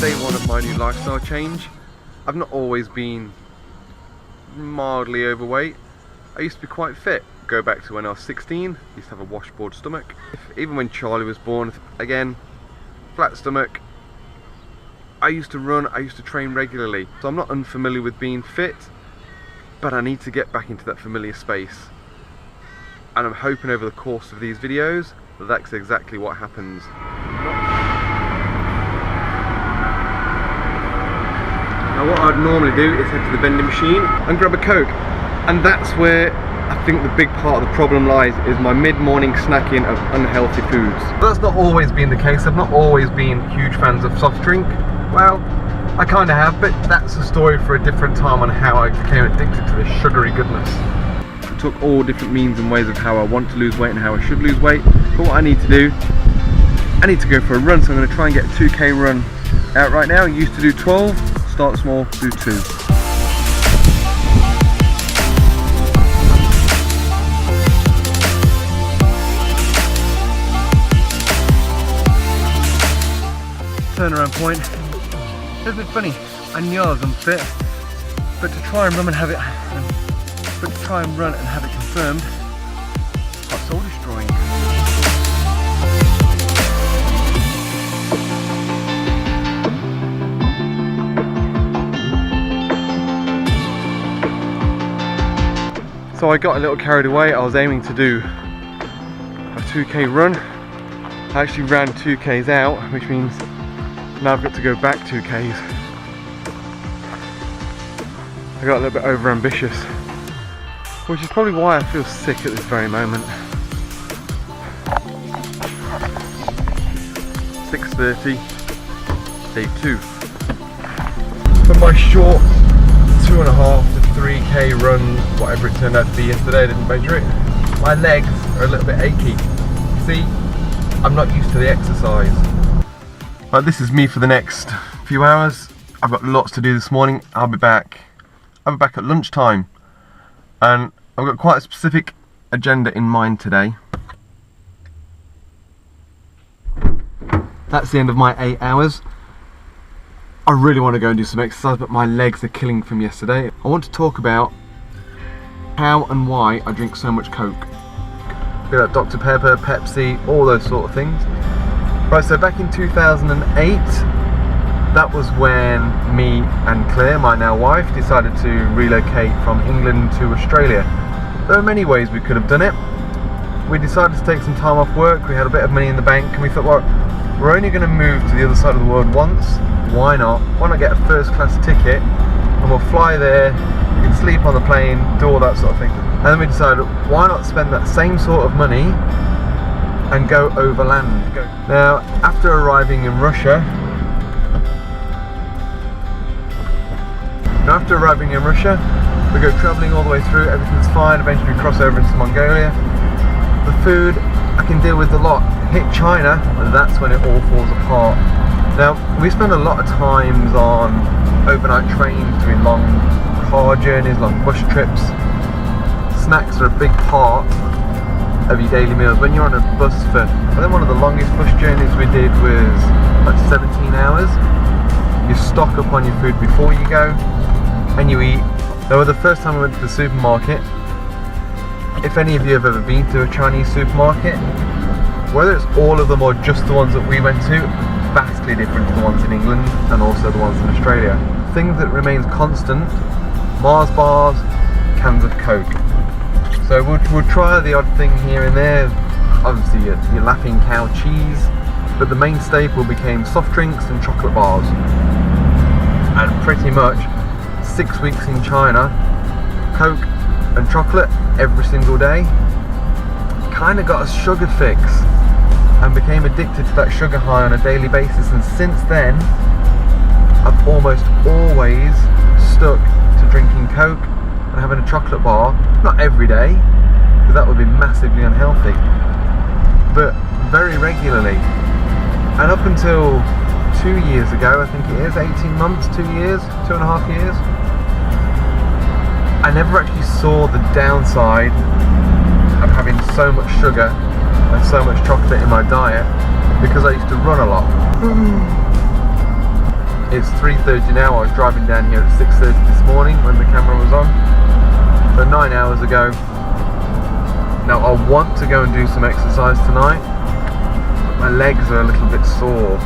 day one of my new lifestyle change. I've not always been mildly overweight. I used to be quite fit. Go back to when I was 16, used to have a washboard stomach. Even when Charlie was born, again, flat stomach. I used to run, I used to train regularly. So I'm not unfamiliar with being fit, but I need to get back into that familiar space. And I'm hoping over the course of these videos that that's exactly what happens. Now what I'd normally do is head to the vending machine and grab a Coke. And that's where I think the big part of the problem lies, is my mid-morning snacking of unhealthy foods. That's not always been the case. I've not always been huge fans of soft drink. Well, I kind of have, but that's a story for a different time on how I became addicted to this sugary goodness. I took all different means and ways of how I want to lose weight and how I should lose weight. But what I need to do, I need to go for a run, so I'm going to try and get a 2k run out right now. I used to do 12, start small, do 2. Turnaround point. It's a bit funny. I knew I was unfit, but to try and run and have it, confirmed, quite soul destroying. So I got a little carried away. I was aiming to do a 2k run. I actually ran 2k's out, which means now I've got to go back 2k's. I got a little bit over ambitious, which is probably why I feel sick at this very moment. 6:30, day 2. For my short 2.5 to 3k run, whatever it turned out to be yesterday, I didn't measure it. My legs are a little bit achy. See, I'm not used to the exercise. But this is me for the next few hours. I've got lots to do this morning. I'll be back at lunchtime. And I've got quite a specific agenda in mind today. That's the end of my 8 hours. I really want to go and do some exercise, but my legs are killing from yesterday. I want to talk about how and why I drink so much Coke. Be like Dr. Pepper, Pepsi, all those sort of things. Right, so back in 2008, that was when me and Claire, my now wife, decided to relocate from England to Australia. There are many ways we could have done it. We decided to take some time off work, we had a bit of money in the bank, and we thought, well, we're only going to move to the other side of the world once, why not? Why not get a first class ticket, and we'll fly there, we can sleep on the plane, do all that sort of thing. And then we decided, why not spend that same sort of money and go overland. Now, after arriving in Russia, we go travelling all the way through, everything's fine, eventually we cross over into Mongolia. The food, I can deal with a lot. Hit China, and that's when it all falls apart. Now, we spend a lot of times on overnight trains, doing long car journeys, long bus trips. Snacks are a big part of your daily meals. When you're on a bus for, I think one of the longest bus journeys we did was like 17 hours. You stock up on your food before you go, and you eat. Though the first time we went to the supermarket, if any of you have ever been to a Chinese supermarket, whether it's all of them or just the ones that we went to, vastly different to the ones in England and also the ones in Australia. Things that remains constant: Mars bars, cans of Coke. So we'll try the odd thing here and there, obviously your Laughing Cow cheese, but the main staple became soft drinks and chocolate bars. And pretty much 6 weeks in China, Coke and chocolate every single day. Kind of got a sugar fix and became addicted to that sugar high on a daily basis, and since then I've almost always stuck to drinking Coke and having a chocolate bar, not every day, because that would be massively unhealthy, but very regularly. And up until 2 years ago, I think it is, 18 months, 2 years, 2.5 years, I never actually saw the downside of having so much sugar and so much chocolate in my diet, because I used to run a lot. It's 3:30 now. I was driving down here at 6:30 this morning when the camera was on. So 9 hours ago. Now I want to go and do some exercise tonight, but my legs are a little bit sore.